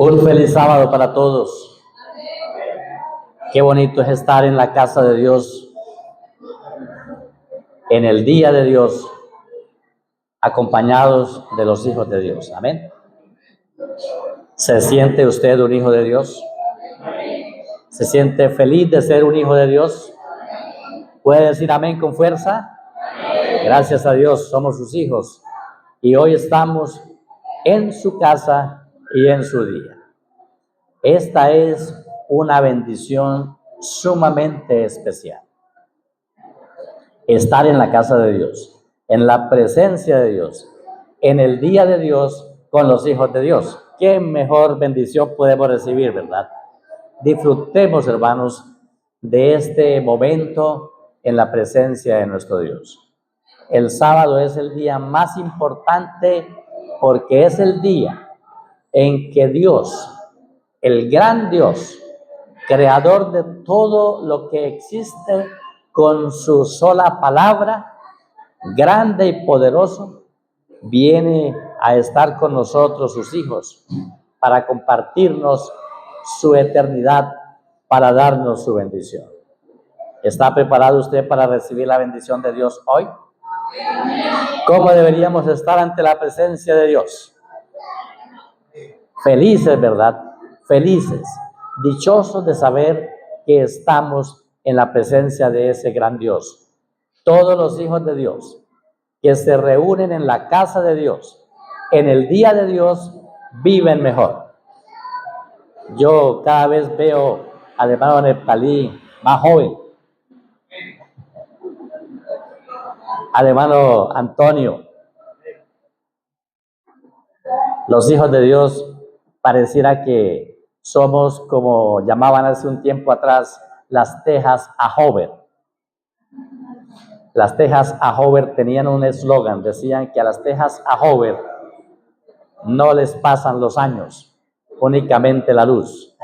Un feliz sábado para todos. Qué bonito es estar en la casa de Dios, en el día de Dios, acompañados de los hijos de Dios. Amén. ¿Se siente usted un hijo de Dios? ¿Se siente feliz de ser un hijo de Dios? ¿Puede decir amén con fuerza? Gracias a Dios, somos sus hijos y hoy estamos en su casa y en su día. Esta es una bendición sumamente especial. Estar en la casa de Dios, en la presencia de Dios, en el día de Dios con los hijos de Dios. ¿Qué mejor bendición podemos recibir, verdad? Disfrutemos, hermanos, de este momento en la presencia de nuestro Dios. El sábado es el día más importante porque es el día en que Dios, el gran Dios, creador de todo lo que existe, con su sola palabra, grande y poderoso, viene a estar con nosotros, sus hijos, para compartirnos su eternidad, para darnos su bendición. ¿Está preparado usted para recibir la bendición de Dios hoy? ¿Cómo deberíamos estar ante la presencia de Dios? Felices, ¿verdad? Felices, dichosos de saber que estamos en la presencia de ese gran Dios. Todos los hijos de Dios que se reúnen en la casa de Dios, en el día de Dios, viven mejor. Yo cada vez veo al hermano Neptalí más joven, al hermano Antonio. Los hijos de Dios pareciera que somos, como llamaban hace un tiempo atrás, las tejas Ahover. Las tejas Ahover tenían un eslogan, decían que a las tejas Ahover no les pasan los años, únicamente la luz.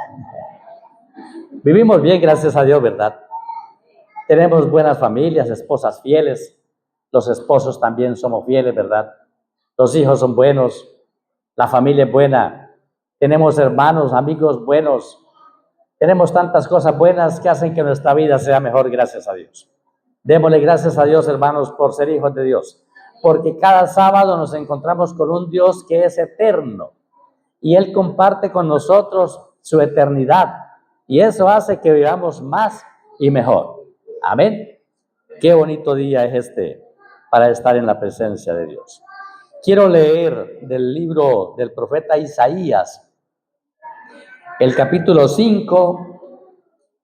Vivimos bien, gracias a Dios, ¿verdad? Tenemos buenas familias, esposas fieles, los esposos también somos fieles, ¿verdad? Los hijos son buenos, la familia es buena, tenemos hermanos, amigos buenos, tenemos tantas cosas buenas que hacen que nuestra vida sea mejor, gracias a Dios. Démosle gracias a Dios, hermanos, por ser hijos de Dios, porque cada sábado nos encontramos con un Dios que es eterno y Él comparte con nosotros su eternidad y eso hace que vivamos más y mejor. Amén. Qué bonito día es este para estar en la presencia de Dios. Quiero leer del libro del profeta Isaías, el capítulo 5,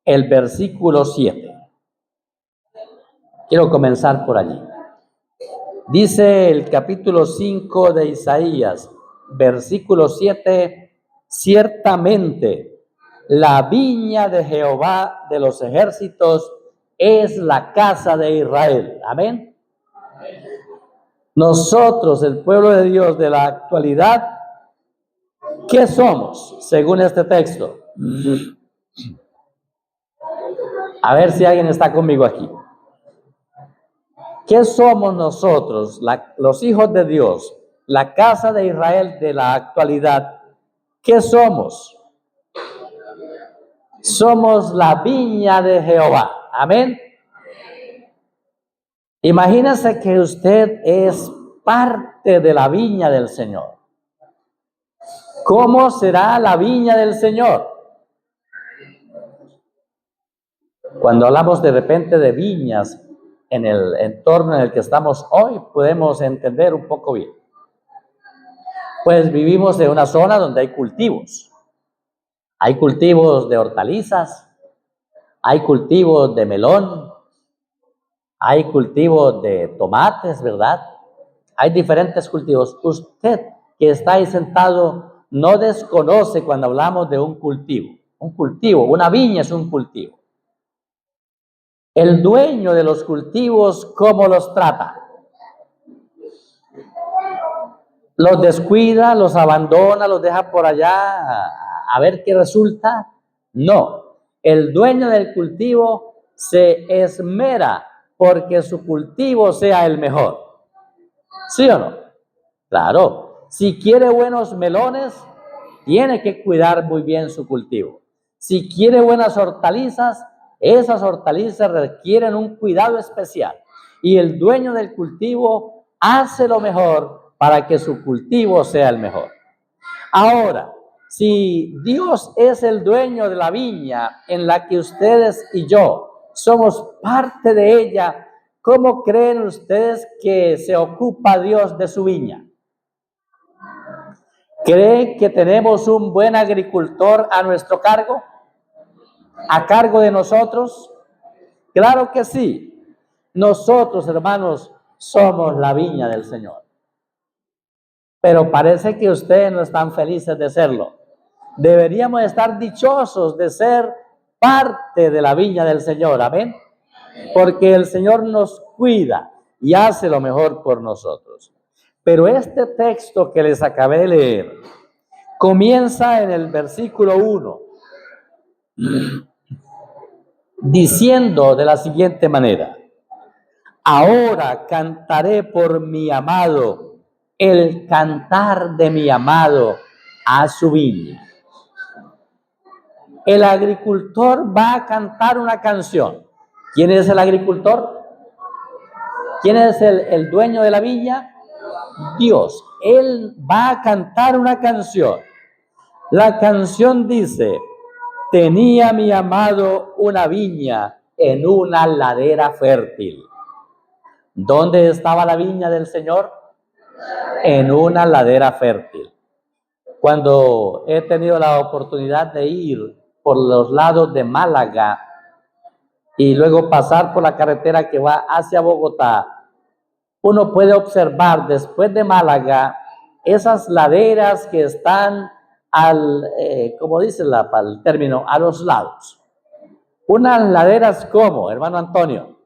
el versículo 7. Quiero comenzar por allí. Dice el capítulo 5 de Isaías, versículo 7, ciertamente la viña de Jehová de los ejércitos es la casa de Israel. Amén. Nosotros, el pueblo de Dios de la actualidad, ¿qué somos según este texto? A ver si alguien está conmigo aquí. ¿Qué somos nosotros, los hijos de Dios, la casa de Israel de la actualidad? ¿Qué somos? Somos la viña de Jehová. Amén. Imagínese que usted es parte de la viña del Señor. ¿Cómo será la viña del Señor? Cuando hablamos de repente de viñas en el entorno en el que estamos hoy, podemos entender un poco bien. Pues vivimos en una zona donde hay cultivos. Hay cultivos de hortalizas, hay cultivos de melón, hay cultivos de tomates, ¿verdad? Hay diferentes cultivos. Usted que está ahí sentado no desconoce cuando hablamos de un cultivo. Un cultivo, una viña es un cultivo. El dueño de los cultivos, ¿cómo los trata? Los descuida, los abandona, los deja por allá a ver qué resulta. No, el dueño del cultivo se esmera porque su cultivo sea el mejor. ¿Sí o no? Claro, si quiere buenos melones, tiene que cuidar muy bien su cultivo. Si quiere buenas hortalizas, esas hortalizas requieren un cuidado especial. Y el dueño del cultivo hace lo mejor para que su cultivo sea el mejor. Ahora, si Dios es el dueño de la viña en la que ustedes y yo somos parte de ella, ¿cómo creen ustedes que se ocupa Dios de su viña? ¿Creen que tenemos un buen agricultor a nuestro cargo? ¿A cargo de nosotros? Claro que sí. Nosotros, hermanos, somos la viña del Señor. Pero parece que ustedes no están felices de serlo. Deberíamos estar dichosos de ser parte de la viña del Señor. Amén. Porque el Señor nos cuida y hace lo mejor por nosotros. Pero este texto que les acabé de leer comienza en el versículo 1 diciendo de la siguiente manera: ahora cantaré por mi amado, el cantar de mi amado a su viña. El agricultor va a cantar una canción. ¿Quién es el agricultor? ¿Quién es el dueño de la viña? Dios. Él va a cantar una canción. La canción dice: tenía mi amado una viña en una ladera fértil. ¿Dónde estaba la viña del Señor? En una ladera fértil. Cuando he tenido la oportunidad de ir por los lados de Málaga y luego pasar por la carretera que va hacia Bogotá, uno puede observar después de Málaga esas laderas que están como dice el término, a los lados. Unas laderas como, hermano Antonio,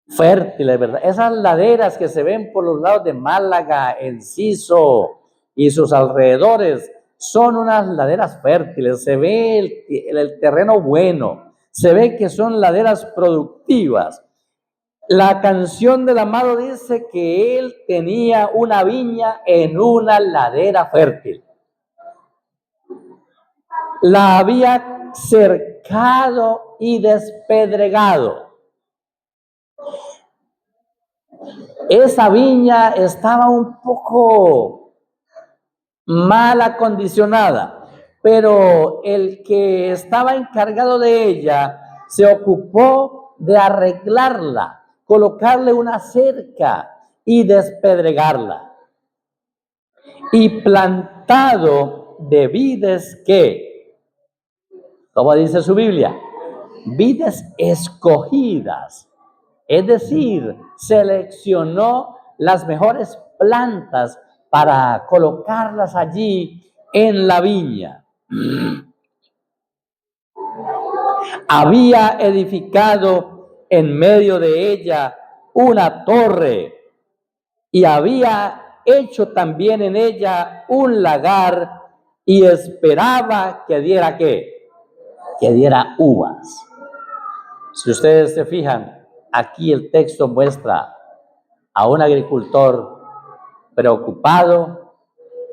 fértiles, ¿verdad? Esas laderas que se ven por los lados de Málaga, Enciso y sus alrededores, son unas laderas fértiles. Se ve el terreno bueno, se ve que son laderas productivas. La canción del amado dice que él tenía una viña en una ladera fértil. La había cercado y despedregado. Esa viña estaba un poco mal acondicionada, pero el que estaba encargado de ella se ocupó de arreglarla, colocarle una cerca y despedregarla. Y plantado de vides que, como dice su Biblia, vides escogidas. Es decir, seleccionó las mejores plantas para colocarlas allí en la viña. Había edificado en medio de ella una torre y había hecho también en ella un lagar y esperaba que diera ¿qué? Que diera uvas. Si ustedes se fijan, aquí el texto muestra a un agricultor preocupado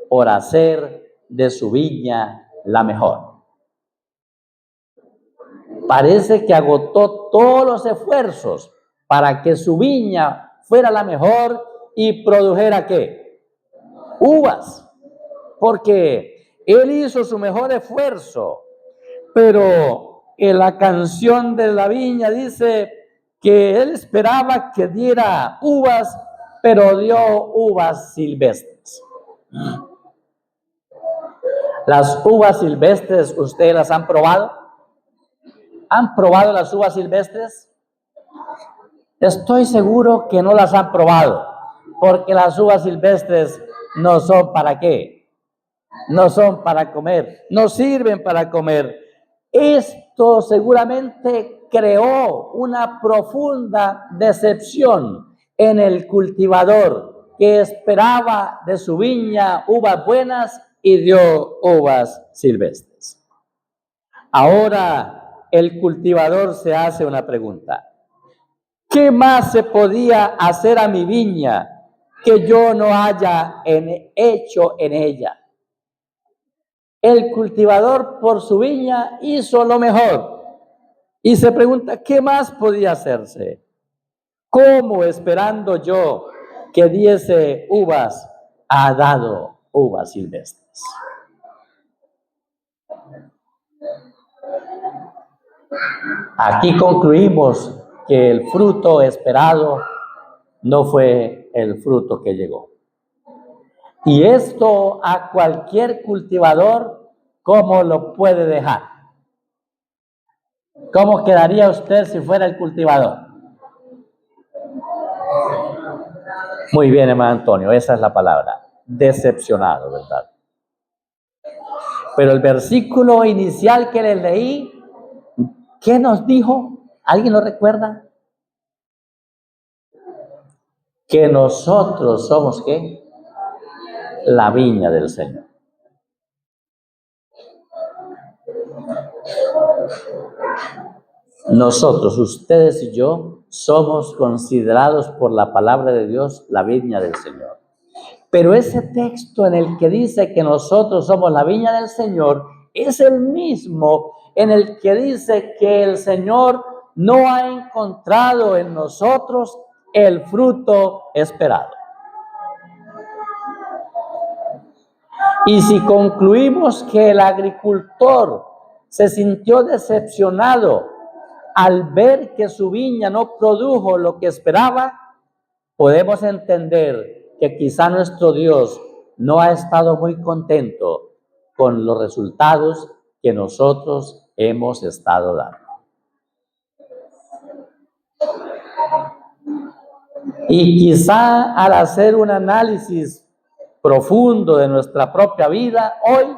por hacer de su viña la mejor. Parece que agotó todos los esfuerzos para que su viña fuera la mejor y produjera ¿qué? Uvas, porque él hizo su mejor esfuerzo, pero en la canción de la viña dice que él esperaba que diera uvas, pero dio uvas silvestres. Las uvas silvestres, ¿ustedes las han probado? ¿Han probado las uvas silvestres? Estoy seguro que no las han probado, porque las uvas silvestres no son para qué, no son para comer, no sirven para comer. Esto seguramente creó una profunda decepción en el cultivador que esperaba de su viña uvas buenas y dio uvas silvestres. Ahora el cultivador se hace una pregunta: ¿qué más se podía hacer a mi viña que yo no haya hecho en ella? El cultivador por su viña hizo lo mejor y se pregunta, ¿qué más podía hacerse? ¿Cómo esperando yo que diese uvas ha dado uvas silvestres? Aquí concluimos que el fruto esperado no fue el fruto que llegó. Y esto a cualquier cultivador, ¿cómo lo puede dejar? ¿Cómo quedaría usted si fuera el cultivador? Muy bien, hermano Antonio, esa es la palabra. Decepcionado, ¿verdad? Pero el versículo inicial que les leí, ¿qué nos dijo? ¿Alguien lo recuerda? Que nosotros somos, ¿qué? La viña del Señor. Nosotros, ustedes y yo, somos considerados por la palabra de Dios la viña del Señor. Pero ese texto en el que dice que nosotros somos la viña del Señor es el mismo en el que dice que el Señor no ha encontrado en nosotros el fruto esperado. Y si concluimos que el agricultor se sintió decepcionado al ver que su viña no produjo lo que esperaba, podemos entender que quizá nuestro Dios no ha estado muy contento con los resultados que nosotros hemos estado dando. Y quizá al hacer un análisis profundo de nuestra propia vida hoy,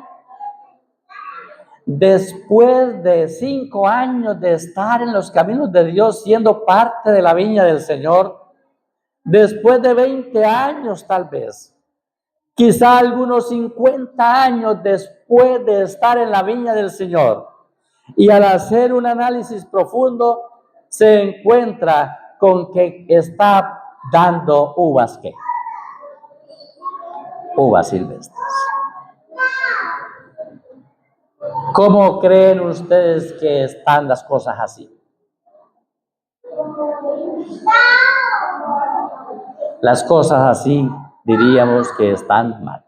después de 5 años de estar en los caminos de Dios, siendo parte de la viña del Señor, después de 20 años tal vez, quizá algunos 50 años después de estar en la viña del Señor, y al hacer un análisis profundo, se encuentra con que está dando uvas, ¿qué? Uvas silvestres. ¿Cómo creen ustedes que están las cosas así? Las cosas así diríamos que están mal.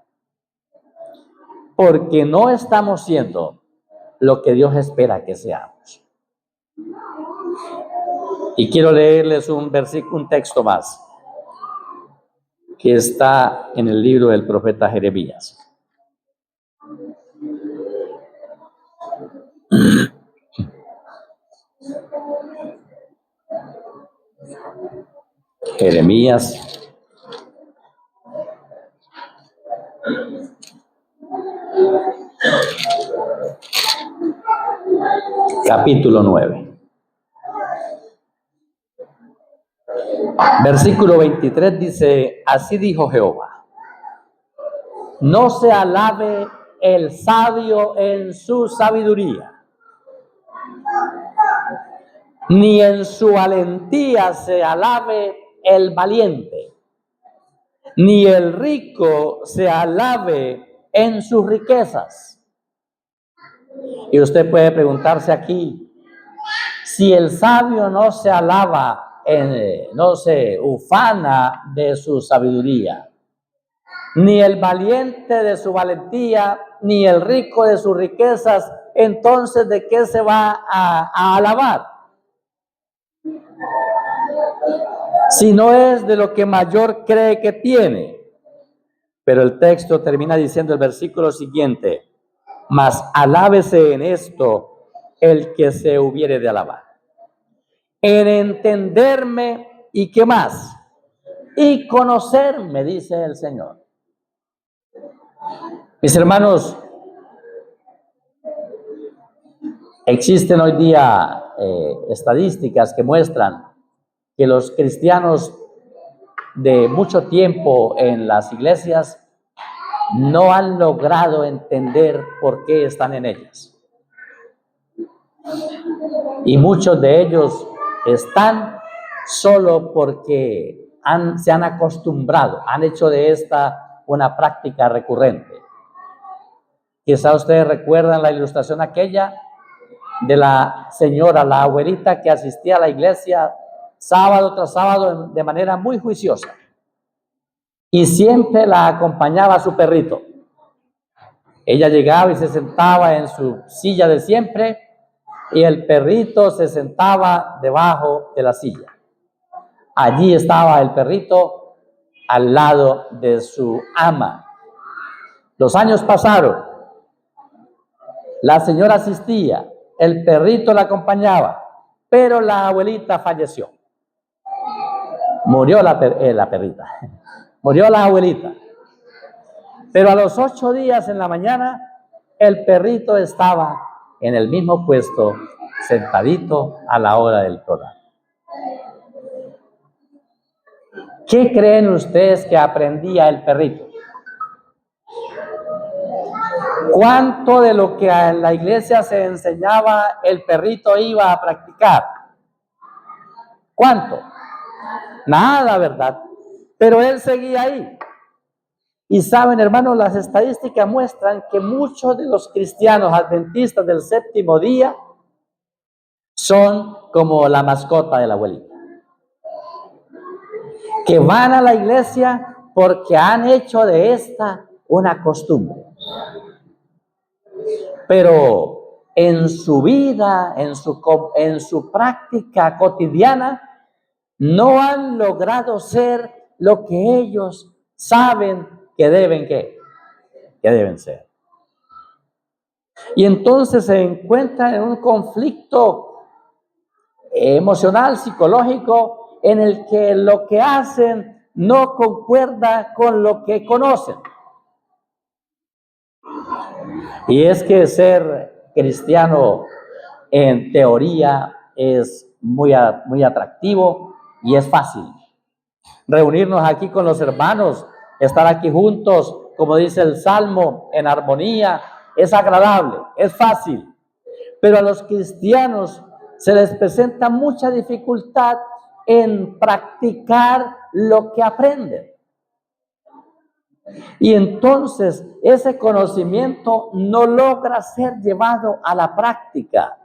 Porque no estamos siendo lo que Dios espera que seamos. Y quiero leerles un versículo, un texto más, que está en el libro del profeta Jeremías. Jeremías, capítulo 9. Versículo 23 dice, así dijo Jehová, no se alabe el sabio en su sabiduría, ni en su valentía se alabe el valiente, ni el rico se alabe en sus riquezas. Y usted puede preguntarse aquí, si el sabio no se alaba, no se ufana de su sabiduría, ni el valiente de su valentía, ni el rico de sus riquezas, entonces ¿de qué se va a alabar? Si no es de lo que mayor cree que tiene. Pero el texto termina diciendo el versículo siguiente, mas alábese en esto el que se hubiere de alabar, en entenderme y qué más, y conocerme, dice el Señor. Mis hermanos, existen hoy día estadísticas que muestran que los cristianos de mucho tiempo en las iglesias no han logrado entender por qué están en ellas. Y muchos de ellos están solo porque se han acostumbrado, han hecho de esta una práctica recurrente. Quizá ustedes recuerdan la ilustración aquella de la señora, la abuelita que asistía a la iglesia sábado tras sábado de manera muy juiciosa. Y siempre la acompañaba su perrito. Ella llegaba y se sentaba en su silla de siempre y el perrito se sentaba debajo de la silla. Allí estaba el perrito al lado de su ama. Los años pasaron. La señora asistía, el perrito la acompañaba, pero la abuelita falleció. Murió la perrita. Murió la abuelita. Pero a los 8 días en la mañana, el perrito estaba en el mismo puesto, sentadito a la hora del programa. ¿Qué creen ustedes que aprendía el perrito? ¿Cuánto de lo que en la iglesia se enseñaba el perrito iba a practicar? ¿Cuánto? Nada, ¿verdad? Pero él seguía ahí. Y saben, hermanos, las estadísticas muestran que muchos de los cristianos adventistas del séptimo día son como la mascota de la abuelita, que van a la iglesia porque han hecho de esta una costumbre. Pero en su vida, en su práctica cotidiana, no han logrado ser lo que ellos saben que deben ser. Y entonces se encuentran en un conflicto emocional, psicológico, en el que lo que hacen no concuerda con lo que conocen. Y es que ser cristiano en teoría es muy atractivo y es fácil. Reunirnos aquí con los hermanos, estar aquí juntos, como dice el Salmo, en armonía, es agradable, es fácil. Pero a los cristianos se les presenta mucha dificultad en practicar lo que aprenden. Y entonces ese conocimiento no logra ser llevado a la práctica.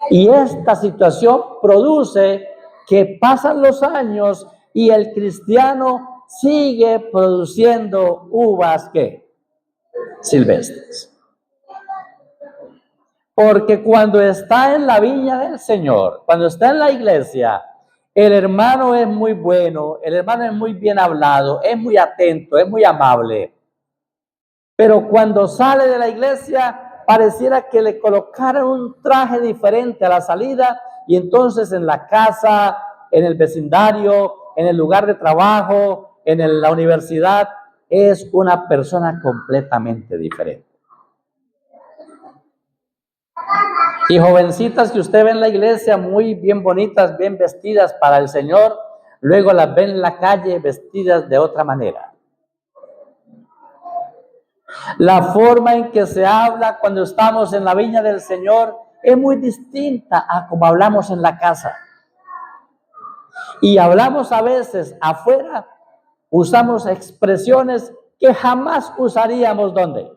Y esta situación produce que pasan los años y el cristiano sigue produciendo uvas ¿qué? Silvestres. Porque cuando está en la viña del Señor, cuando está en la iglesia, el hermano es muy bueno, el hermano es muy bien hablado, es muy atento, es muy amable. Pero cuando sale de la iglesia, pareciera que le colocaran un traje diferente a la salida, y entonces en la casa, en el vecindario, en el lugar de trabajo, en la universidad, es una persona completamente diferente. Y jovencitas que usted ve en la iglesia muy bien bonitas, bien vestidas para el Señor, luego las ven en la calle vestidas de otra manera. La forma en que se habla cuando estamos en la viña del Señor es muy distinta a como hablamos en la casa. Y hablamos a veces afuera, usamos expresiones que jamás usaríamos ¿dónde?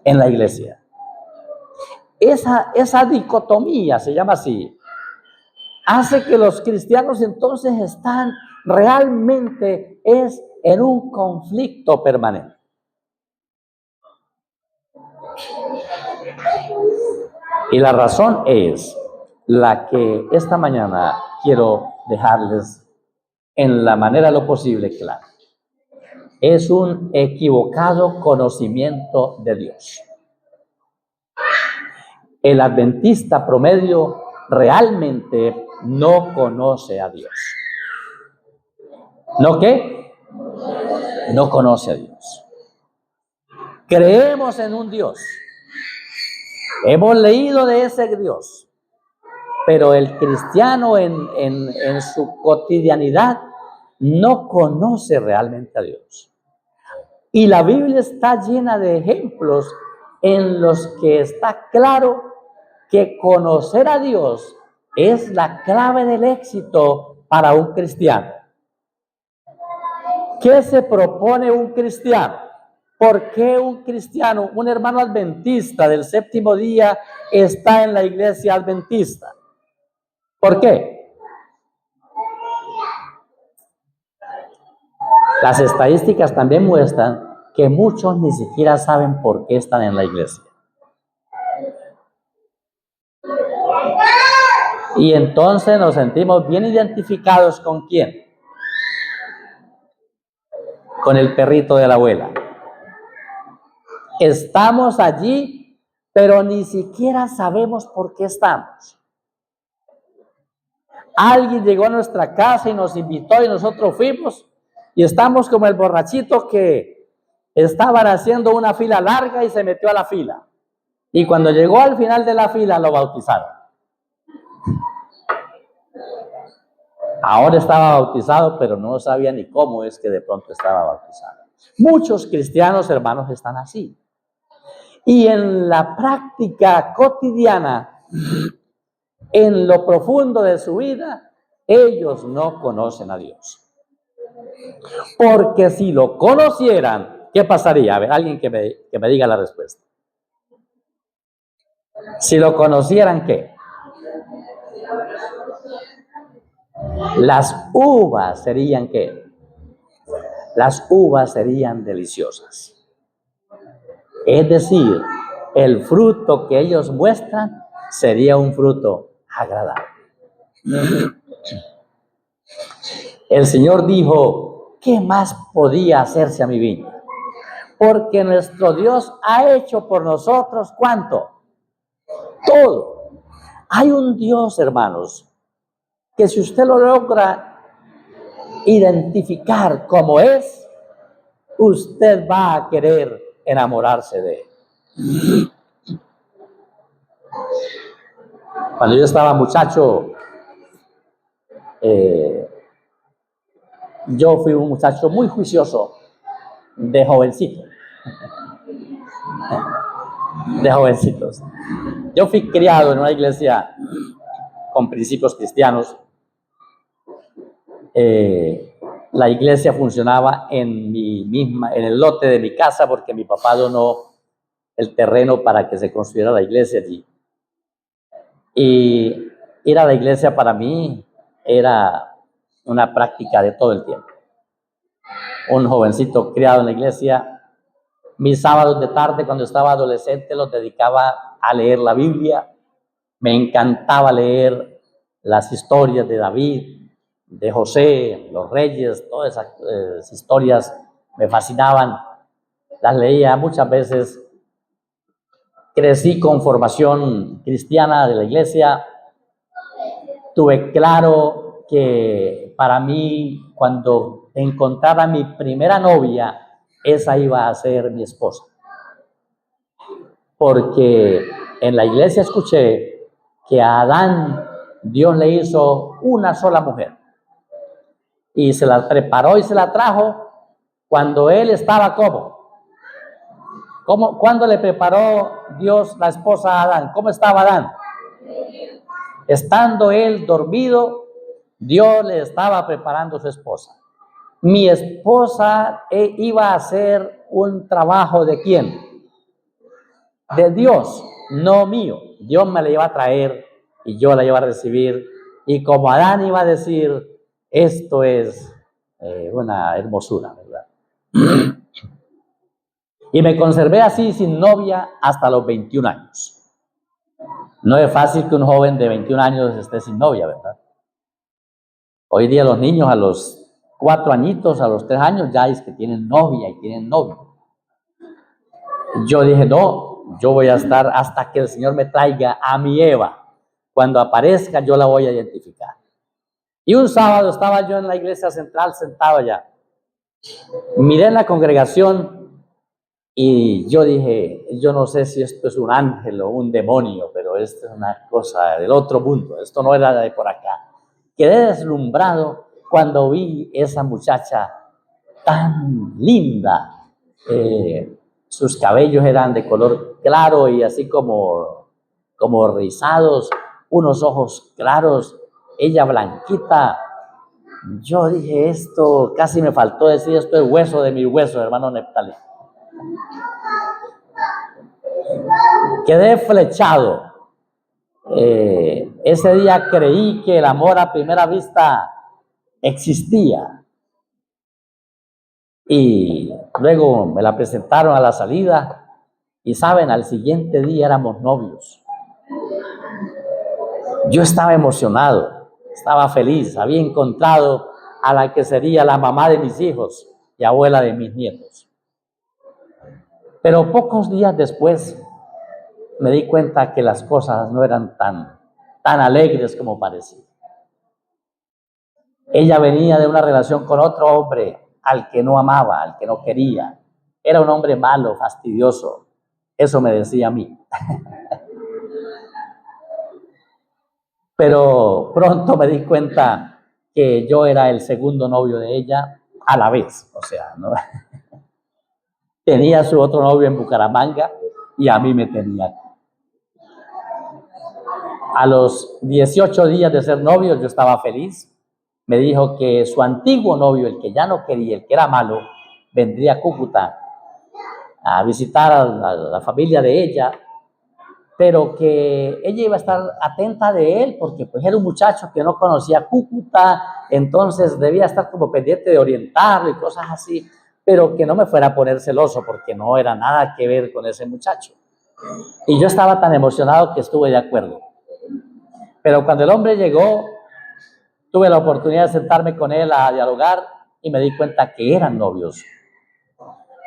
En la iglesia. Esa dicotomía, se llama así, hace que los cristianos entonces están realmente en un conflicto permanente. Y la razón es la que esta mañana quiero dejarles en la manera de lo posible clara. Es un equivocado conocimiento de Dios. El adventista promedio realmente no conoce a Dios. ¿No qué? No conoce a Dios. Creemos en un Dios. Hemos leído de ese Dios. Pero el cristiano en su cotidianidad no conoce realmente a Dios. Y la Biblia está llena de ejemplos en los que está claro que conocer a Dios es la clave del éxito para un cristiano. ¿Qué se propone un cristiano? ¿Por qué un cristiano, un hermano adventista del séptimo día está en la iglesia adventista? ¿Por qué? Las estadísticas también muestran que muchos ni siquiera saben por qué están en la iglesia. Y entonces nos sentimos bien identificados ¿con quién? Con el perrito de la abuela. Estamos allí, pero ni siquiera sabemos por qué estamos. Alguien llegó a nuestra casa y nos invitó y nosotros fuimos y estamos como el borrachito que estaban haciendo una fila larga y se metió a la fila. Y cuando llegó al final de la fila lo bautizaron. Ahora estaba bautizado, pero no sabía ni cómo es que de pronto estaba bautizado. Muchos cristianos, hermanos, están así. Y en la práctica cotidiana, en lo profundo de su vida, ellos no conocen a Dios. Porque si lo conocieran, ¿qué pasaría? A ver, alguien que me diga la respuesta. Si lo conocieran, ¿qué? Las uvas serían ¿qué? Las uvas serían deliciosas. Es decir, el fruto que ellos muestran sería un fruto agradable. El Señor dijo, ¿qué más podía hacerse a mi viña? Porque nuestro Dios ha hecho por nosotros, ¿cuánto? Todo. Hay un Dios, hermanos, que si usted lo logra identificar como es, usted va a querer enamorarse de él. Cuando yo estaba muchacho, yo fui un muchacho muy juicioso de jovencito. De jovencitos. Yo fui criado en una iglesia con principios cristianos. La iglesia funcionaba en el lote de mi casa porque mi papá donó el terreno para que se construyera la iglesia allí. Y ir a la iglesia para mí era una práctica de todo el tiempo. Un jovencito criado en la iglesia, mis sábados de tarde cuando estaba adolescente los dedicaba a leer la Biblia. Me encantaba leer las historias de David, de José, los reyes, todas esas historias me fascinaban. Las leía muchas veces. Crecí con formación cristiana de la iglesia. Tuve claro que para mí, cuando encontrara mi primera novia, esa iba a ser mi esposa. Porque en la iglesia escuché que a Adán Dios le hizo una sola mujer. Y se la preparó y se la trajo cuando él estaba ¿cómo? ¿Cuándo le preparó Dios la esposa a Adán? ¿Cómo estaba Adán? Estando él dormido, Dios le estaba preparando su esposa. Mi esposa iba a hacer un trabajo ¿de quién? De Dios, no mío. Dios me la iba a traer y yo la iba a recibir. Y como Adán iba a decir, esto es una hermosura, ¿verdad? Y me conservé así sin novia hasta los 21 años. No es fácil que un joven de 21 años esté sin novia, ¿verdad? Hoy día los niños a los 4 añitos, a los 3 años, ya es que tienen novia y tienen novio. Yo dije, no, yo voy a estar hasta que el Señor me traiga a mi Eva. Cuando aparezca, yo la voy a identificar. Y un sábado estaba yo en la iglesia central sentado allá. Miré en la congregación y yo dije, yo no sé si esto es un ángel o un demonio, pero esto es una cosa del otro mundo, esto no era de por acá. Quedé deslumbrado cuando vi esa muchacha tan linda. Sus cabellos eran de color claro y así como rizados, unos ojos claros, ella blanquita. Yo dije, esto casi me faltó decir, esto es hueso de mi hueso, hermano Neptalí. Quedé flechado. Ese día creí que el amor a primera vista existía. Y luego me la presentaron a la salida y saben, al siguiente día éramos novios. Yo estaba emocionado, estaba feliz, había encontrado a la que sería la mamá de mis hijos y abuela de mis nietos. Pero pocos días después me di cuenta que las cosas no eran tan alegres como parecía. Ella venía de una relación con otro hombre al que no amaba, al que no quería. Era un hombre malo, fastidioso. Eso me decía a mí. Pero pronto me di cuenta que yo era el segundo novio de ella a la vez. O sea, ¿no? Tenía su otro novio en Bucaramanga y a mí me tenía. A los 18 días de ser novios yo estaba feliz. Me dijo que su antiguo novio, el que ya no quería, el que era malo, vendría a Cúcuta a visitar a la familia de ella, pero que ella iba a estar atenta de él porque pues era un muchacho que no conocía Cúcuta, entonces debía estar como pendiente de orientarlo y cosas así, pero que no me fuera a poner celoso porque no era nada que ver con ese muchacho. Y yo estaba tan emocionado que estuve de acuerdo. Pero cuando el hombre llegó, tuve la oportunidad de sentarme con él a dialogar y me di cuenta que eran novios.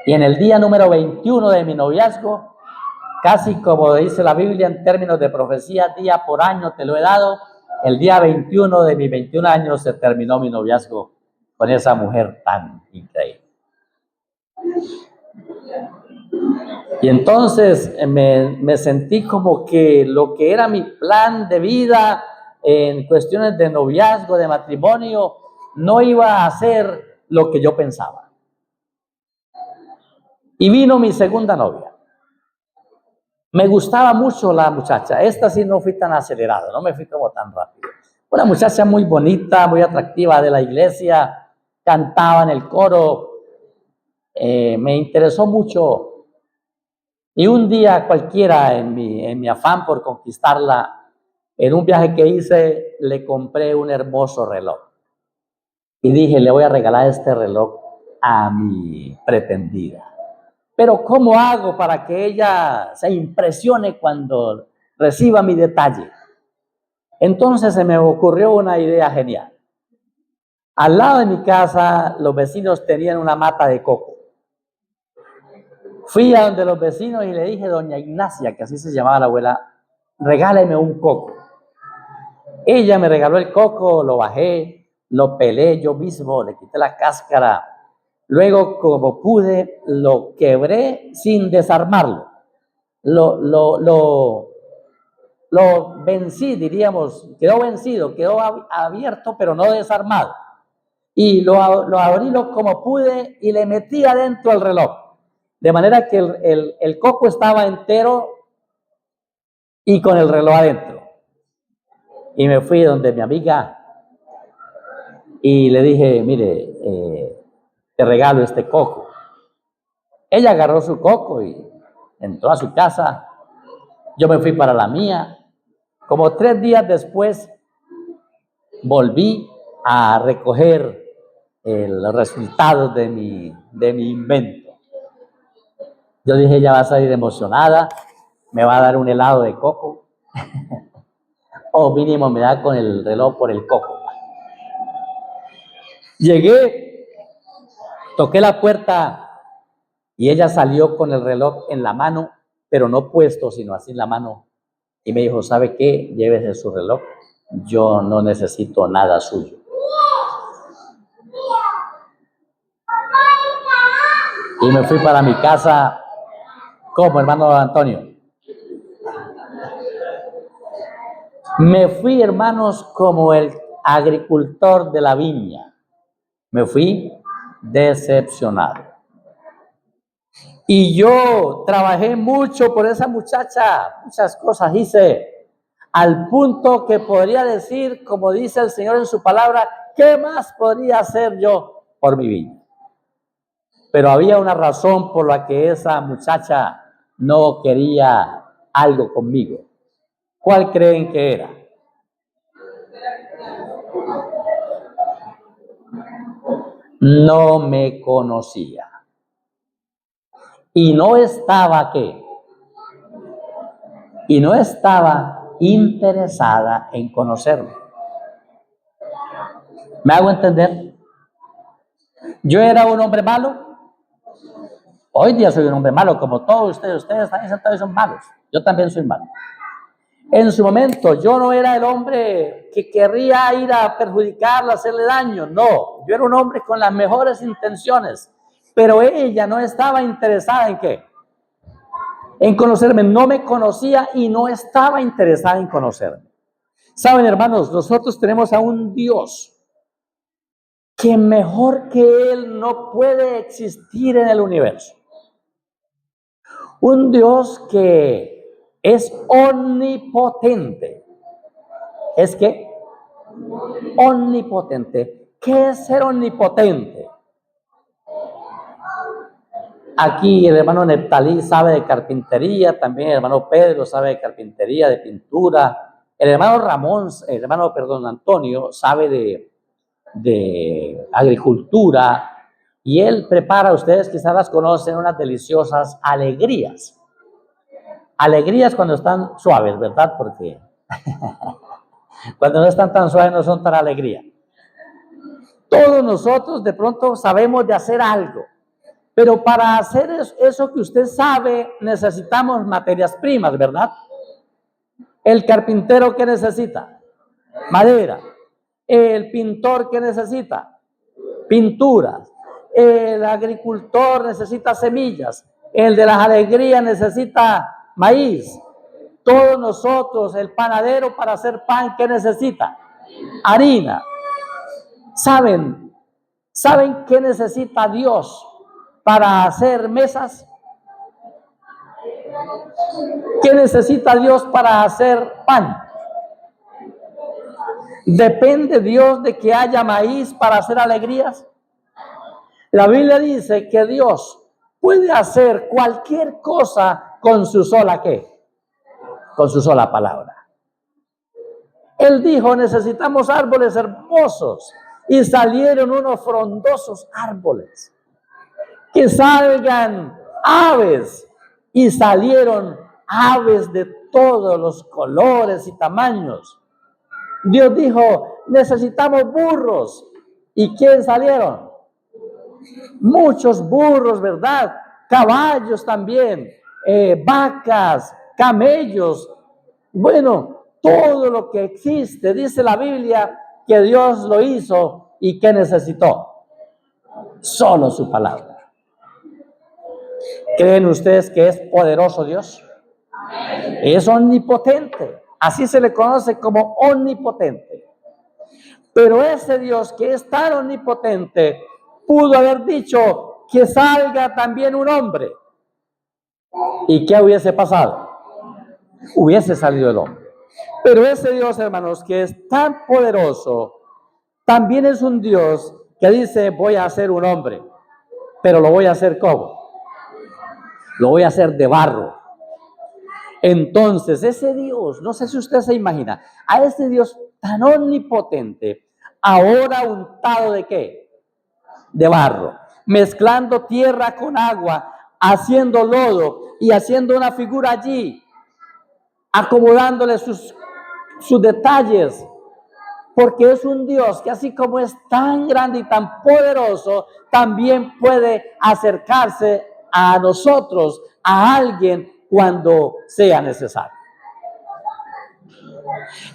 Y en el día número 21 de mi noviazgo, casi como dice la Biblia en términos de profecía, día por año te lo he dado, el día 21 de mis 21 años se terminó mi noviazgo con esa mujer tan increíble. Y entonces me sentí como que lo que era mi plan de vida en cuestiones de noviazgo, de matrimonio, no iba a ser lo que yo pensaba. Y vino mi segunda novia. Me gustaba mucho la muchacha. Esta sí no fui tan acelerado, no me fui como tan rápido. Una muchacha muy bonita, muy atractiva de la iglesia, cantaba en el coro, me interesó mucho. Y un día cualquiera, en mi afán por conquistarla, en un viaje que hice, le compré un hermoso reloj. Y dije, le voy a regalar este reloj a mi pretendida. Pero ¿cómo hago para que ella se impresione cuando reciba mi detalle? Entonces se me ocurrió una idea genial. Al lado de mi casa, los vecinos tenían una mata de coco. Fui a donde los vecinos y le dije, doña Ignacia, que así se llamaba la abuela, regáleme un coco. Ella me regaló el coco, lo bajé, lo pelé yo mismo, le quité la cáscara. Luego, como pude, lo quebré sin desarmarlo. Lo vencí, diríamos, quedó vencido, quedó abierto, pero no desarmado. Y lo abrí como pude y le metí adentro el reloj. De manera que el coco estaba entero y con el reloj adentro. Y me fui donde mi amiga y le dije, mire, te regalo este coco. Ella agarró su coco y entró a su casa. Yo me fui para la mía. Como 3 días después, volví a recoger los resultados de mi invento. Yo dije, ella va a salir emocionada, me va a dar un helado de coco, o mínimo me da con el reloj por el coco. Llegué, toqué la puerta y ella salió con el reloj en la mano, pero no puesto, sino así en la mano. Y me dijo, ¿sabe qué? Llévese su reloj, yo no necesito nada suyo. Y me fui para mi casa, como hermano Antonio. Me fui, hermanos, como el agricultor de la viña. Me fui decepcionado. Y yo trabajé mucho por esa muchacha, muchas cosas hice, al punto que podría decir, como dice el Señor en su palabra, ¿qué más podría hacer yo por mi viña? Pero había una razón por la que esa muchacha no quería algo conmigo. ¿Cuál creen que era? No me conocía. Y no estaba, ¿qué? Y no estaba interesada en conocerme. ¿Me hago entender? Yo era un hombre malo. Hoy día soy un hombre malo, como todos ustedes. Ustedes también sentados son malos. Yo también soy malo. En su momento, yo no era el hombre que querría ir a perjudicarla, hacerle daño. No, yo era un hombre con las mejores intenciones. Pero ella no estaba interesada en ¿qué? En conocerme. No me conocía y no estaba interesada en conocerme. Saben, hermanos, nosotros tenemos a un Dios que mejor que Él no puede existir en el universo. Un Dios que es omnipotente. ¿Es qué? Omnipotente. ¿Qué es ser omnipotente? Aquí el hermano Neptalí sabe de carpintería, también el hermano Pedro sabe de carpintería, de pintura. El hermano Antonio sabe de agricultura y él prepara, ustedes quizás las conocen, unas deliciosas alegrías. Alegrías cuando están suaves, ¿verdad? Porque cuando no están tan suaves no son tan alegrías. Todos nosotros de pronto sabemos de hacer algo, pero para hacer eso que usted sabe necesitamos materias primas, ¿verdad? El carpintero, ¿qué necesita? Madera. El pintor, ¿qué necesita? Pinturas. El agricultor necesita semillas. El de las alegrías necesita maíz. Todos nosotros, el panadero para hacer pan, ¿qué necesita? Harina. ¿Saben qué necesita Dios para hacer mesas? ¿Qué necesita Dios para hacer pan? ¿Depende Dios de que haya maíz para hacer alegrías? La Biblia dice que Dios puede hacer cualquier cosa con su sola ¿qué? Con su sola palabra. Él dijo, necesitamos árboles hermosos, y salieron unos frondosos árboles. Que salgan aves, y salieron aves de todos los colores y tamaños. Dios dijo, necesitamos burros. ¿Y quién salieron? Muchos burros, ¿verdad? Caballos también, vacas, camellos. Bueno, todo lo que existe, dice la Biblia, que Dios lo hizo y que necesitó. Solo su palabra. ¿Creen ustedes que es poderoso Dios? Es omnipotente. Así se le conoce como omnipotente. Pero ese Dios que es tan omnipotente pudo haber dicho que salga también un hombre. ¿Y qué hubiese pasado? Hubiese salido el hombre. Pero ese Dios, hermanos, que es tan poderoso, también es un Dios que dice, voy a hacer un hombre. Pero lo voy a hacer ¿cómo? Lo voy a hacer de barro. Entonces, ese Dios, no sé si usted se imagina, a ese Dios tan omnipotente, ahora untado ¿de qué? De barro, mezclando tierra con agua, haciendo lodo y haciendo una figura allí, acomodándole sus detalles, porque es un Dios que así como es tan grande y tan poderoso, también puede acercarse a nosotros, a alguien, cuando sea necesario.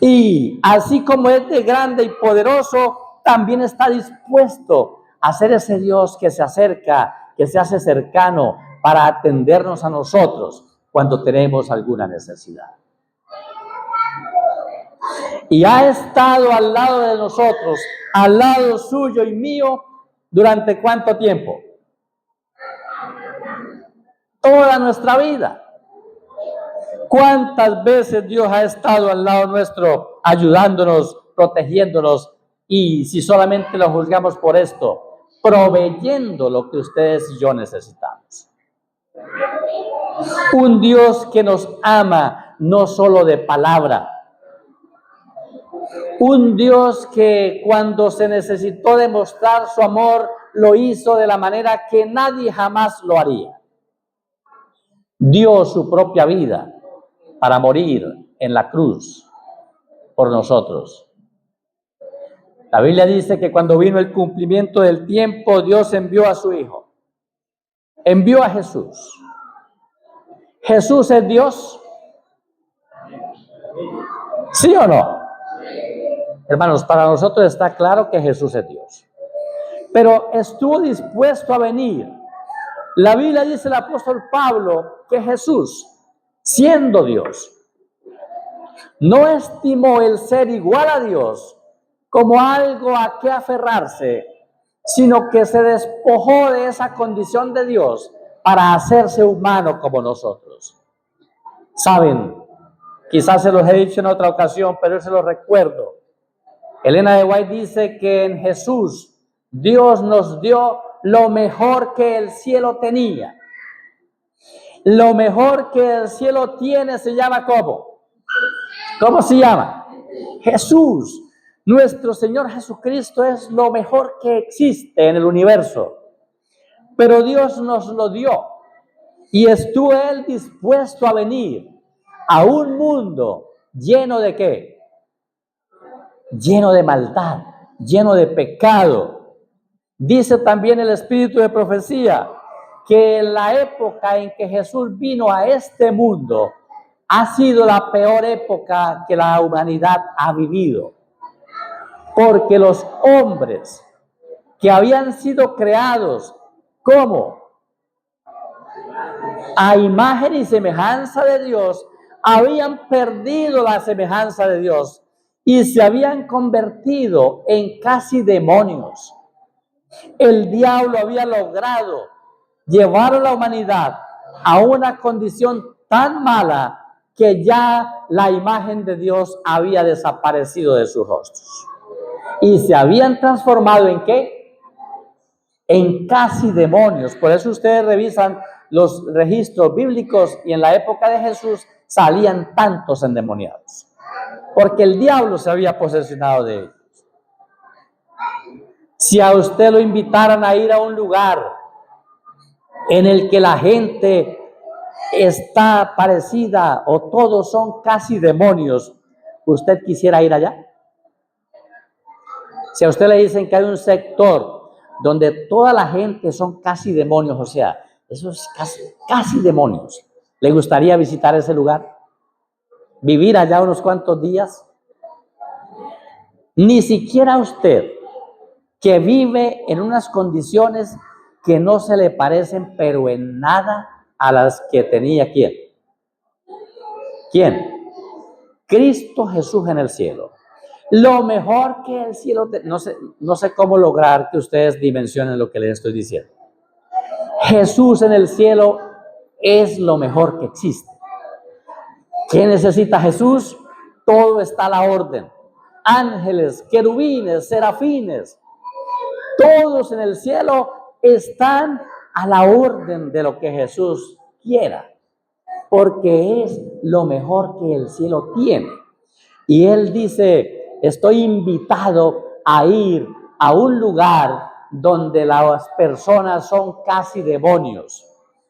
Y así como es de grande y poderoso, también está dispuesto a ser ese Dios que se acerca, que se hace cercano para atendernos a nosotros cuando tenemos alguna necesidad. Y ha estado al lado de nosotros, al lado suyo y mío, ¿durante cuánto tiempo? Toda nuestra vida. ¿Cuántas veces Dios ha estado al lado nuestro, ayudándonos, protegiéndonos? Y si solamente lo juzgamos por esto, proveyendo lo que ustedes y yo necesitamos. Un Dios que nos ama no solo de palabra. Un Dios que cuando se necesitó demostrar su amor, lo hizo de la manera que nadie jamás lo haría. Dio su propia vida para morir en la cruz por nosotros. La Biblia dice que cuando vino el cumplimiento del tiempo, Dios envió a su Hijo. Envió a Jesús. ¿Jesús es Dios? ¿Sí o no? Hermanos, para nosotros está claro que Jesús es Dios. Pero estuvo dispuesto a venir. La Biblia dice el apóstol Pablo que Jesús, siendo Dios, no estimó el ser igual a Dios como algo a que aferrarse, sino que se despojó de esa condición de Dios para hacerse humano como nosotros. Saben, quizás se los he dicho en otra ocasión, pero yo se los recuerdo. Elena de White dice que en Jesús Dios nos dio lo mejor que el cielo tenía. Lo mejor que el cielo tiene se llama ¿cómo? ¿Cómo se llama? Jesús. Nuestro Señor Jesucristo es lo mejor que existe en el universo. Pero Dios nos lo dio. Y estuvo Él dispuesto a venir a un mundo lleno de ¿qué? Lleno de maldad, lleno de pecado. Dice también el espíritu de profecía que en la época en que Jesús vino a este mundo ha sido la peor época que la humanidad ha vivido. Porque los hombres que habían sido creados como a imagen y semejanza de Dios, habían perdido la semejanza de Dios y se habían convertido en casi demonios. El diablo había logrado llevar a la humanidad a una condición tan mala que ya la imagen de Dios había desaparecido de sus rostros. Y se habían transformado ¿en qué? En casi demonios. Por eso ustedes revisan los registros bíblicos y en la época de Jesús salían tantos endemoniados. Porque el diablo se había posesionado de ellos. Si a usted lo invitaran a ir a un lugar en el que la gente está parecida o todos son casi demonios, ¿usted quisiera ir allá? Si a usted le dicen que hay un sector donde toda la gente son casi demonios, o sea, esos casi demonios, ¿le gustaría visitar ese lugar? ¿Vivir allá unos cuantos días? Ni siquiera usted, que vive en unas condiciones que no se le parecen, pero en nada a las que tenía ¿quién? ¿Quién? Cristo Jesús en el cielo. Lo mejor que el cielo, no sé cómo lograr que ustedes dimensionen lo que les estoy diciendo. Jesús en el cielo es lo mejor que existe. ¿Qué necesita Jesús? Todo está a la orden. Ángeles, querubines, serafines, todos en el cielo están a la orden de lo que Jesús quiera, porque es lo mejor que el cielo tiene. Y Él dice, estoy invitado a ir a un lugar donde las personas son casi demonios.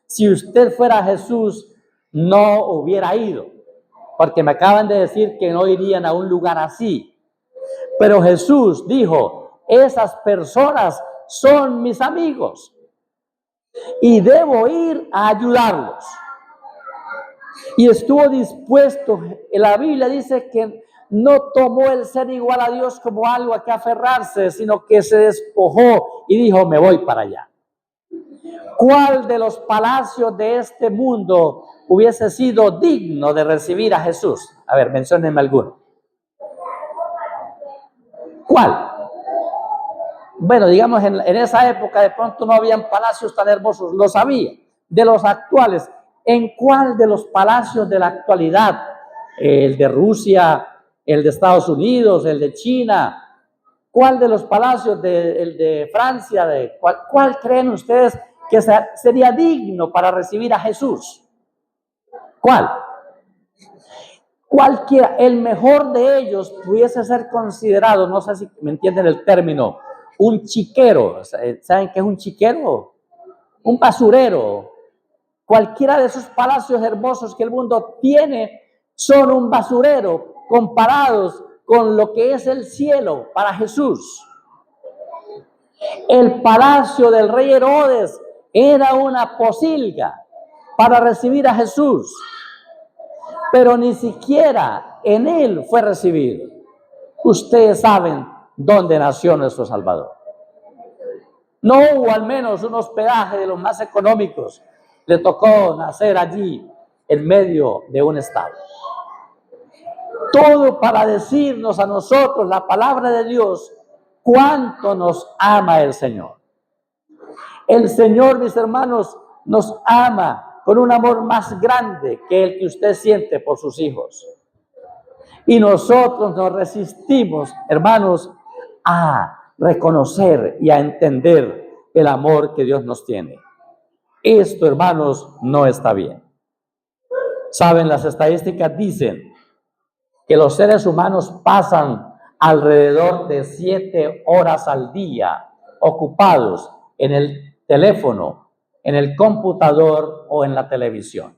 Si usted fuera Jesús, no hubiera ido, porque me acaban de decir que no irían a un lugar así. Pero Jesús dijo, esas personas son mis amigos y debo ir a ayudarlos. Y estuvo dispuesto. La Biblia dice que no tomó el ser igual a Dios como algo a que aferrarse, sino que se despojó y dijo, me voy para allá. ¿Cuál de los palacios de este mundo hubiese sido digno de recibir a Jesús? A ver, menciónenme alguno. ¿Cuál? Bueno, digamos, en esa época de pronto no habían palacios tan hermosos, lo sabía. De los actuales, ¿en cuál de los palacios de la actualidad? El de Rusia, el de Estados Unidos, el de China, ¿Cuál de los palacios el de Francia, cuál creen ustedes que sería digno para recibir a Jesús? ¿Cuál? Cualquiera, el mejor de ellos pudiese ser considerado, no sé si me entienden el término, un chiquero. ¿Saben qué es un chiquero? Un basurero. Cualquiera de esos palacios hermosos que el mundo tiene son un basurero comparados con lo que es el cielo para Jesús. El palacio del rey Herodes era una posilga para recibir a Jesús, pero ni siquiera en él fue recibido. Ustedes saben dónde nació nuestro Salvador. No hubo al menos un hospedaje de los más económicos. Le tocó nacer allí en medio de un estado. Todo para decirnos a nosotros, la palabra de Dios, cuánto nos ama el Señor. El Señor, mis hermanos, nos ama con un amor más grande que el que usted siente por sus hijos. Y nosotros nos resistimos, hermanos, a reconocer y a entender el amor que Dios nos tiene. Esto, hermanos, no está bien. Saben, las estadísticas dicen que los seres humanos pasan alrededor de 7 horas al día ocupados en el teléfono, en el computador o en la televisión.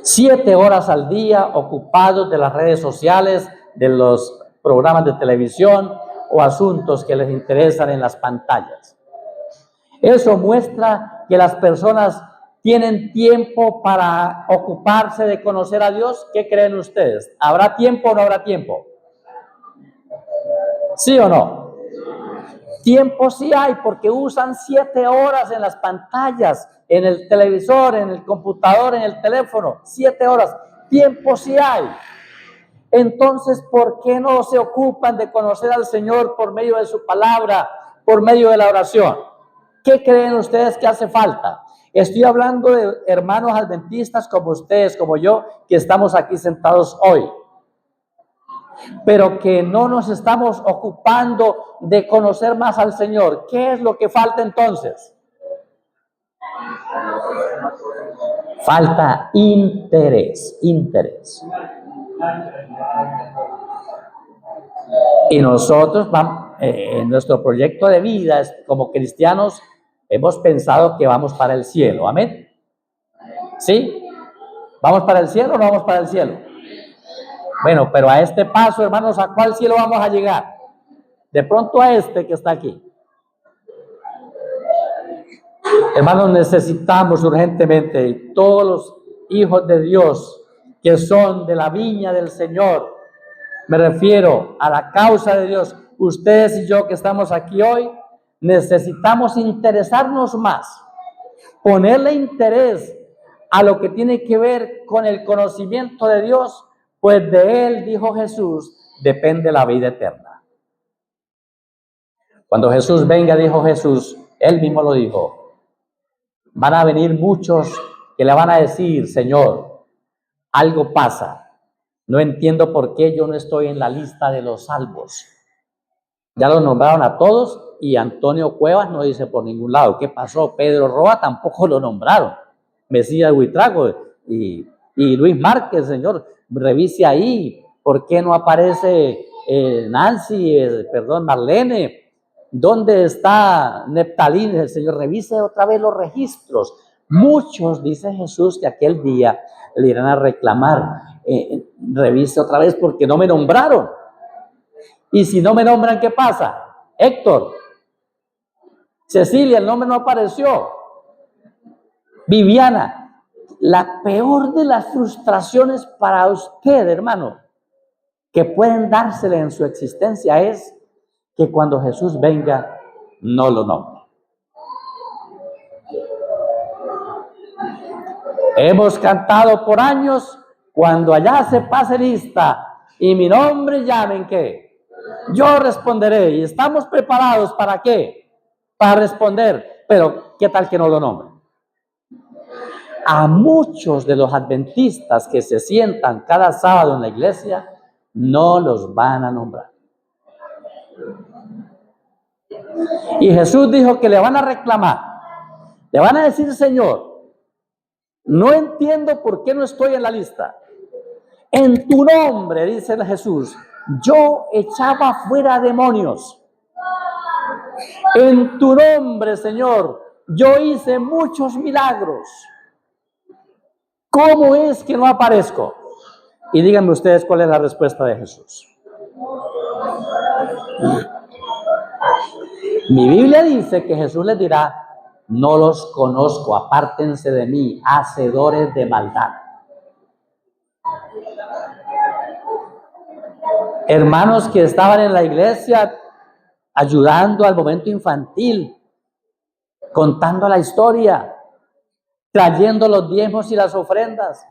7 horas al día ocupados de las redes sociales, de los programas de televisión o asuntos que les interesan en las pantallas. Eso muestra que las personas tienen tiempo para ocuparse de conocer a Dios. ¿Qué creen ustedes? ¿Habrá tiempo o no habrá tiempo? ¿Sí o no? Tiempo sí hay, porque usan 7 horas en las pantallas, en el televisor, en el computador, en el teléfono. 7 horas. Tiempo sí hay. Entonces, ¿por qué no se ocupan de conocer al Señor por medio de su palabra, por medio de la oración? ¿Qué creen ustedes que hace falta? Estoy hablando de hermanos adventistas como ustedes, como yo, que estamos aquí sentados hoy, pero que no nos estamos ocupando de conocer más al Señor. ¿Qué es lo que falta entonces? Falta interés. Y nosotros en nuestro proyecto de vida como cristianos hemos pensado que vamos para el cielo. ¿Amén? ¿Sí? ¿Vamos para el cielo o no vamos para el cielo? Bueno, pero a este paso, hermanos, ¿a cuál cielo vamos a llegar? De pronto a este que está aquí. Hermanos, necesitamos urgentemente, y todos los hijos de Dios que son de la viña del Señor, me refiero a la causa de Dios, ustedes y yo que estamos aquí hoy, necesitamos interesarnos más, ponerle interés a lo que tiene que ver con el conocimiento de Dios, pues de Él, dijo Jesús, depende la vida eterna. Cuando Jesús venga, dijo Jesús, Él mismo lo dijo, van a venir muchos que le van a decir, Señor, algo pasa. No entiendo por qué yo no estoy en la lista de los salvos. Ya los nombraron a todos y Antonio Cuevas no dice por ningún lado. ¿Qué pasó? Pedro Roa tampoco lo nombraron. Mesías Huitrago y Luis Márquez, Señor, revise ahí. ¿Por qué no aparece Nancy, Marlene? ¿Dónde está Neptalín? El Señor, revise otra vez los registros. Muchos, dice Jesús, que aquel día le irán a reclamar. Revise otra vez porque no me nombraron. Y si no me nombran, ¿qué pasa? Héctor, Cecilia, el nombre no apareció. Viviana, la peor de las frustraciones para usted, hermano, que pueden dársele en su existencia es que cuando Jesús venga, no lo nombre. Hemos cantado por años, cuando allá se pase lista y mi nombre llamen, ¿qué? Yo responderé. Y estamos preparados ¿para qué? Para responder. Pero ¿qué tal que no lo nombren? A muchos de los adventistas que se sientan cada sábado en la iglesia, no los van a nombrar. Y Jesús dijo que le van a reclamar, le van a decir: Señor, no entiendo por qué no estoy en la lista. En tu nombre, dice Jesús, yo echaba fuera demonios. En tu nombre, Señor, yo hice muchos milagros. ¿Cómo es que no aparezco? Y díganme ustedes cuál es la respuesta de Jesús. Mi Biblia dice que Jesús les dirá: no los conozco, apártense de mí, hacedores de maldad. Hermanos que estaban en la iglesia ayudando al momento infantil, contando la historia, trayendo los diezmos y las ofrendas.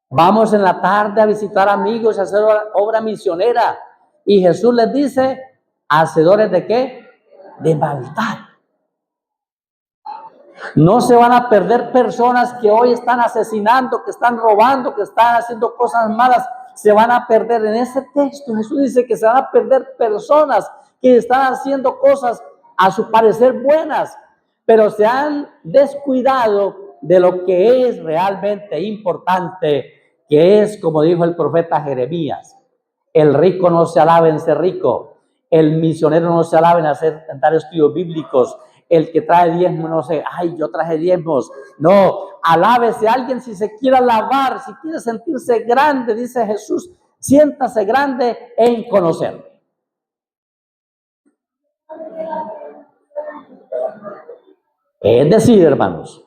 Vamos en la tarde a visitar amigos y a hacer obra misionera. Y Jesús les dice: ¿hacedores de qué? De maldad. No se van a perder personas que hoy están asesinando, que están robando, que están haciendo cosas malas. Se van a perder. En ese texto Jesús dice que se van a perder personas que están haciendo cosas a su parecer buenas, pero se han descuidado de lo que es realmente importante, que es, como dijo el profeta Jeremías: el rico no se alaba en ser rico, el misionero no se alaba en dar estudios bíblicos, el que trae diezmos no sé, ay, yo traje diezmos. No, alábese a alguien si se quiere alabar, si quiere sentirse grande, dice Jesús, siéntase grande en conocerme. Es decir, hermanos,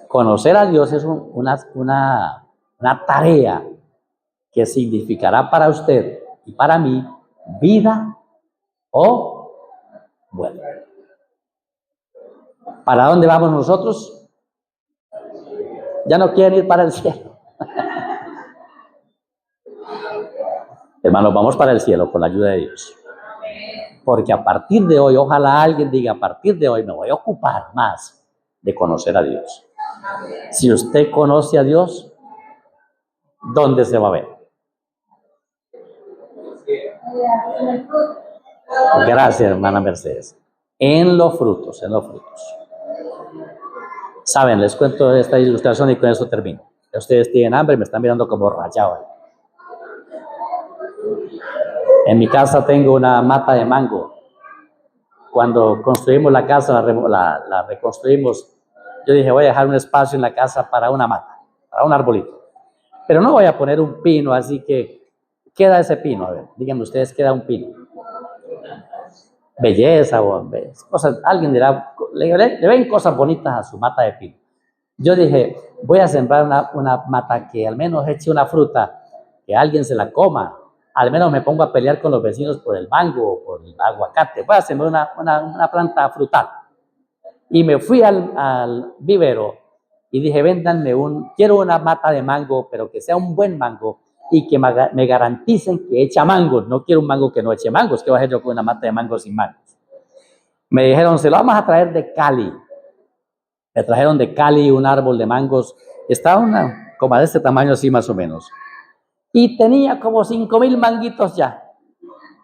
conocer a Dios es una tarea que significará para usted y para mí vida o muerte. ¿Para dónde vamos nosotros? Ya no quieren ir para el cielo. Hermanos, vamos para el cielo con la ayuda de Dios. Porque a partir de hoy, ojalá alguien diga: a partir de hoy me voy a ocupar más de conocer a Dios. Si usted conoce a Dios, ¿dónde se va a ver? Gracias, hermana Mercedes. En los frutos, en los frutos. Saben, les cuento esta ilustración y con eso termino. Ustedes tienen hambre y me están mirando como rayado. En mi casa tengo una mata de mango. Cuando construimos la casa, la reconstruimos, yo dije: voy a dejar un espacio en la casa para una mata, para un arbolito. Pero no voy a poner un pino, así que queda ese pino. A ver, díganme ustedes, queda un pino. Belleza o cosas, alguien dirá, le ven cosas bonitas a su mata de pino. Yo dije: voy a sembrar una mata que al menos eche una fruta, que alguien se la coma, al menos me pongo a pelear con los vecinos por el mango o por el aguacate. Voy a sembrar una planta frutal. Y me fui al vivero y dije: véndanme quiero una mata de mango, pero que sea un buen mango y que me garanticen que echa mangos. No quiero un mango que no eche mangos. ¿Qué voy a hacer yo con una mata de mangos sin mangos? Me dijeron: se lo vamos a traer de Cali. Me trajeron de Cali un árbol de mangos. Estaba como de este tamaño así más o menos. Y tenía como 5,000 manguitos ya.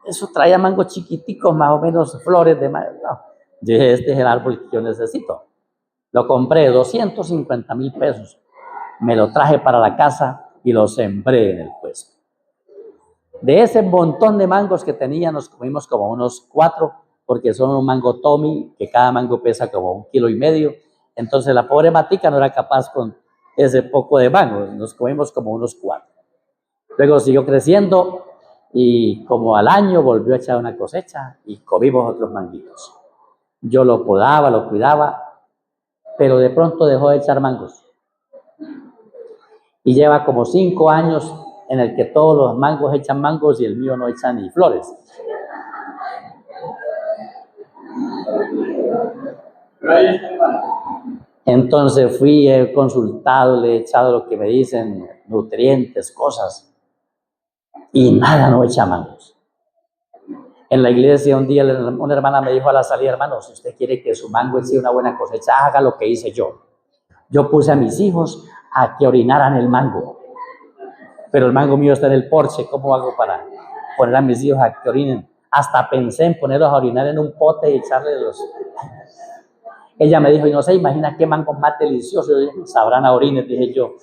Eso traía mangos chiquiticos, más o menos flores de mango. No. Yo dije: este es el árbol que yo necesito. Lo compré, 250,000 pesos. Me lo traje para la casa y lo sembré en el puesto. De ese montón de mangos que tenía, nos comimos como unos 4, porque son un mango Tommy, que cada mango pesa como 1,5 kilos. Entonces la pobre matica no era capaz con ese poco de mango. Nos comimos como unos 4. Luego siguió creciendo y como al año volvió a echar una cosecha y comimos otros manguitos. Yo lo podaba, lo cuidaba, pero de pronto dejó de echar mangos. Y lleva como 5 años en el que todos los mangos echan mangos y el mío no echa ni flores. Entonces fui, he consultado, le he echado lo que me dicen, nutrientes, cosas, y nada, no echa mangos. En la iglesia un día una hermana me dijo a la salida: hermano, si usted quiere que su mango eche una buena cosecha, haga lo que hice yo. Yo puse a mis hijos a que orinaran el mango, pero el mango mío está en el porche. ¿Cómo hago para poner a mis hijos a que orinen Hasta pensé en ponerlos a orinar en un pote y echarle los... Ella me dijo, y no se imagina qué mango más delicioso. Yo dije, sabrán a orines, dije yo.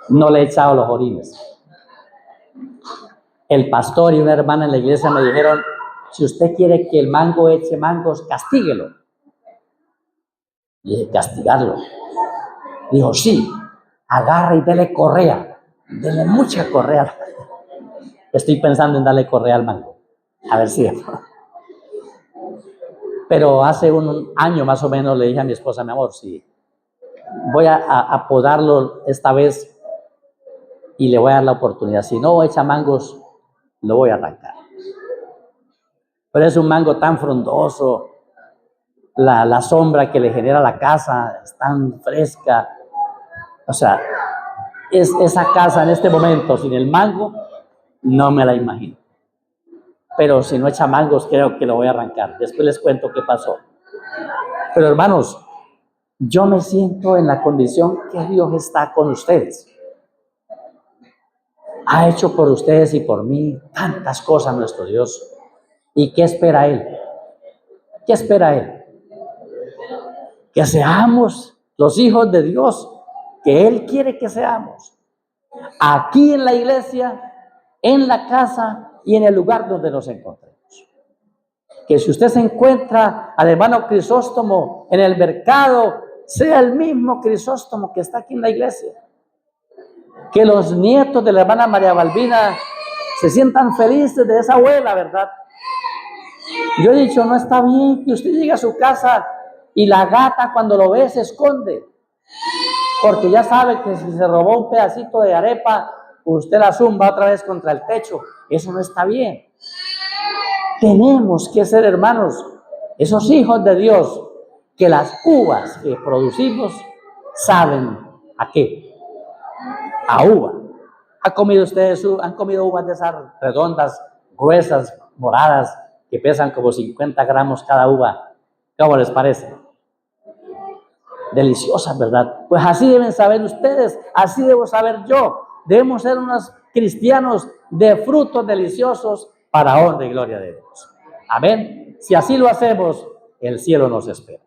No le he echado los orines. El pastor y una hermana en la iglesia me dijeron, si usted quiere que el mango eche mangos, castíguelo. Y dije, castigarlo. Dijo, sí, agarra y dele correa. Dele mucha correa. Estoy pensando en darle correa al mango. A ver si... Pero hace un año más o menos le dije a mi esposa, mi amor, sí, voy a podarlo esta vez y le voy a dar la oportunidad. Si no echa mangos, lo voy a arrancar. Pero es un mango tan frondoso, la sombra que le genera la casa es tan fresca. O sea, esa casa en este momento sin el mango, no me la imagino. Pero si no echa mangos, creo que lo voy a arrancar. Después les cuento qué pasó. Pero hermanos, yo me siento en la condición que Dios está con ustedes. Ha hecho por ustedes y por mí tantas cosas nuestro Dios. ¿Y qué espera Él? ¿Qué espera Él? Que seamos los hijos de Dios, que Él quiere que seamos. Aquí en la iglesia, en la casa y en el lugar donde nos encontremos. Que si usted se encuentra al hermano Crisóstomo en el mercado, sea el mismo Crisóstomo que está aquí en la iglesia. Que los nietos de la hermana María Balbina se sientan felices de esa abuela, ¿verdad? Yo he dicho, no está bien que usted llegue a su casa y la gata cuando lo ve se esconde. Porque ya sabe que si se robó un pedacito de arepa, usted la zumba otra vez contra el techo. Eso no está bien. Tenemos que ser, hermanos, esos hijos de Dios, que las uvas que producimos saben a qué. A uva. ¿Han comido ustedes, han comido uvas de esas redondas, gruesas, moradas, que pesan como 50 gramos cada uva? ¿Cómo les parece? Deliciosas, ¿verdad? Pues así deben saber ustedes, así debo saber yo. Debemos ser unos cristianos de frutos deliciosos para honra y gloria de Dios. Amén. Si así lo hacemos, el cielo nos espera.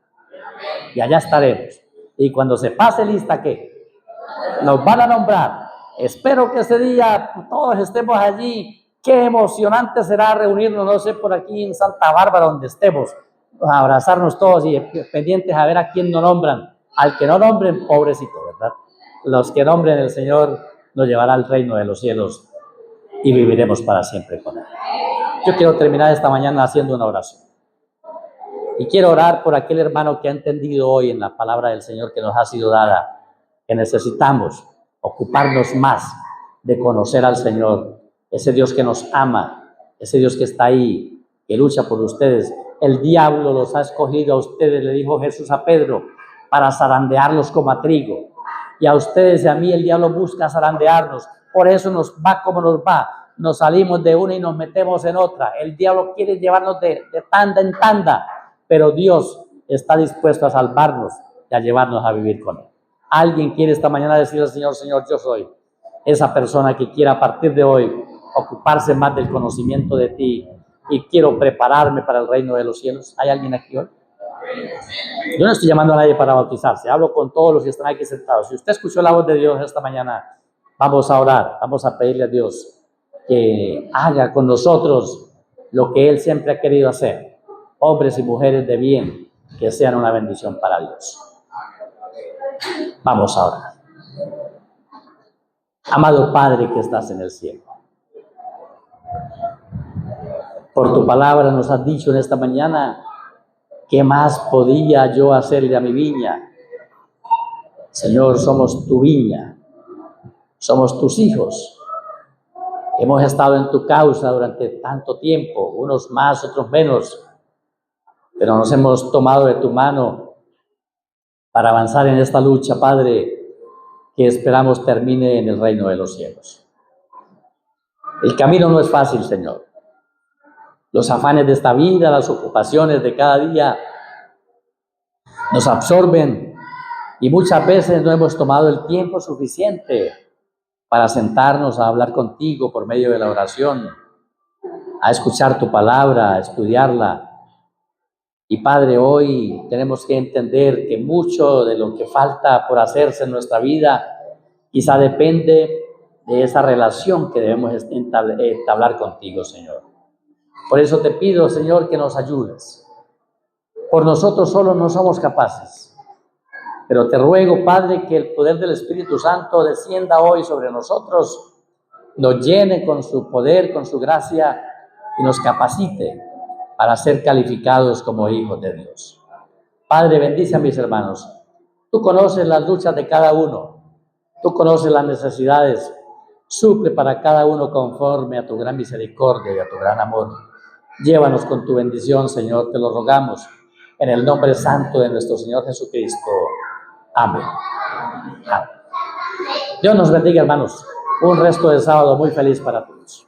Y allá estaremos. Y cuando se pase lista, ¿qué? Nos van a nombrar. Espero que ese día todos estemos allí. Qué emocionante será reunirnos, no sé, por aquí en Santa Bárbara, donde estemos, abrazarnos todos y pendientes a ver a quién nos nombran. Al que no nombren, pobrecito, ¿verdad? Los que nombren, el Señor nos llevará al reino de los cielos y viviremos para siempre con Él. Yo quiero terminar esta mañana haciendo una oración. Y quiero orar por aquel hermano que ha entendido hoy en la palabra del Señor que nos ha sido dada, que necesitamos ocuparnos más de conocer al Señor, ese Dios que nos ama, ese Dios que está ahí, que lucha por ustedes. El diablo los ha escogido a ustedes, le dijo Jesús a Pedro, para zarandearlos como a trigo. Y a ustedes y a mí el diablo busca zarandearnos. Por eso nos va como nos va. Nos salimos de una y nos metemos en otra. El diablo quiere llevarnos de tanda en tanda. Pero Dios está dispuesto a salvarnos y a llevarnos a vivir con Él. Alguien quiere esta mañana decirle al Señor, Señor, yo soy esa persona que quiera a partir de hoy ocuparse más del conocimiento de ti y quiero prepararme para el reino de los cielos. ¿Hay alguien aquí hoy? Yo no estoy llamando a nadie para bautizarse, hablo con todos los que están aquí sentados. Si usted escuchó la voz de Dios esta mañana, vamos a orar, vamos a pedirle a Dios que haga con nosotros lo que Él siempre ha querido hacer. Hombres y mujeres de bien que sean una bendición para Dios. Vamos a orar. Amado Padre que estás en el cielo, por tu palabra nos has dicho en esta mañana, ¿qué más podía yo hacerle a mi viña? Señor, somos tu viña, somos tus hijos. Hemos estado en tu causa durante tanto tiempo, unos más, otros menos, pero nos hemos tomado de tu mano para avanzar en esta lucha, Padre, que esperamos termine en el reino de los cielos. El camino no es fácil, Señor. Los afanes de esta vida, las ocupaciones de cada día nos absorben y muchas veces no hemos tomado el tiempo suficiente para sentarnos a hablar contigo por medio de la oración, a escuchar tu palabra, a estudiarla. Y Padre, hoy tenemos que entender que mucho de lo que falta por hacerse en nuestra vida quizá depende de esa relación que debemos entablar contigo, Señor. Por eso te pido, Señor, que nos ayudes. Por nosotros solos no somos capaces, pero te ruego, Padre, que el poder del Espíritu Santo descienda hoy sobre nosotros, nos llene con su poder, con su gracia y nos capacite para ser calificados como hijos de Dios. Padre, bendice a mis hermanos. Tú conoces las luchas de cada uno. Tú conoces las necesidades. Suple para cada uno conforme a tu gran misericordia y a tu gran amor. Llévanos con tu bendición, Señor, te lo rogamos, en el nombre santo de nuestro Señor Jesucristo. Amén. Amén. Dios nos bendiga, hermanos. Un resto de sábado muy feliz para todos.